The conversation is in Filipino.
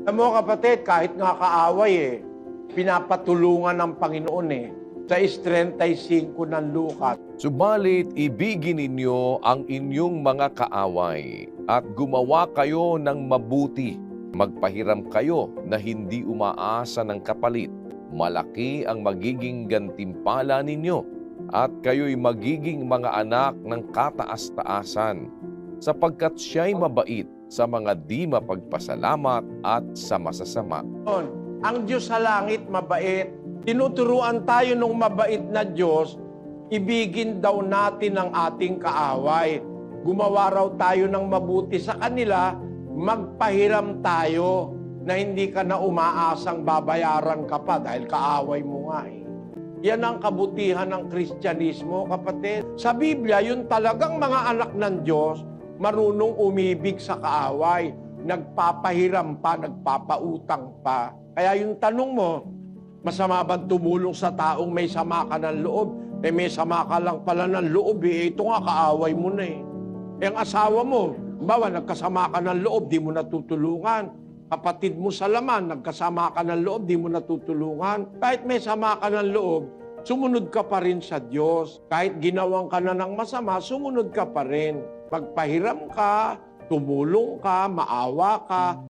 Alam mo kapatid, kahit nga kaaway pinapatulungan ng Panginoon sa 35 ng Lucas. Subalit, ibigin ninyo ang inyong mga kaaway at gumawa kayo ng mabuti. Magpahiram kayo na hindi umaasa ng kapalit. Malaki ang magiging gantimpala ninyo at kayo'y magiging mga anak ng kataas-taasan sapagkat siya'y mabait sa mga di mapagpasalamat at sa masasama. Ang Diyos sa langit mabait. Tinuturuan tayo ng mabait na Diyos, ibigin daw natin ang ating kaaway. Gumawa raw tayo ng mabuti sa kanila, magpahiram tayo na hindi ka na umaasang babayaran ka pa dahil kaaway mo nga Yan ang kabutihan ng Kristyanismo, kapatid. Sa Biblia, yun talagang mga anak ng Diyos, marunong umibig sa kaaway, nagpapahiram pa, nagpapautang pa. Kaya yung tanong mo, masama ba tumulong sa taong may sama ka ng loob? May sama ka lang pala ng loob ito nga kaaway mo na ang asawa mo, bawa nagkasama ka ng loob, di mo natutulungan. Kapatid mo sa laman, nagkasama ka ng loob, di mo natutulungan. Kahit may sama ka ng loob, sumunod ka pa rin sa Diyos. Kahit ginawang ka na ng masama, sumunod ka pa rin. Magpahiram ka, tumulong ka, maawa ka,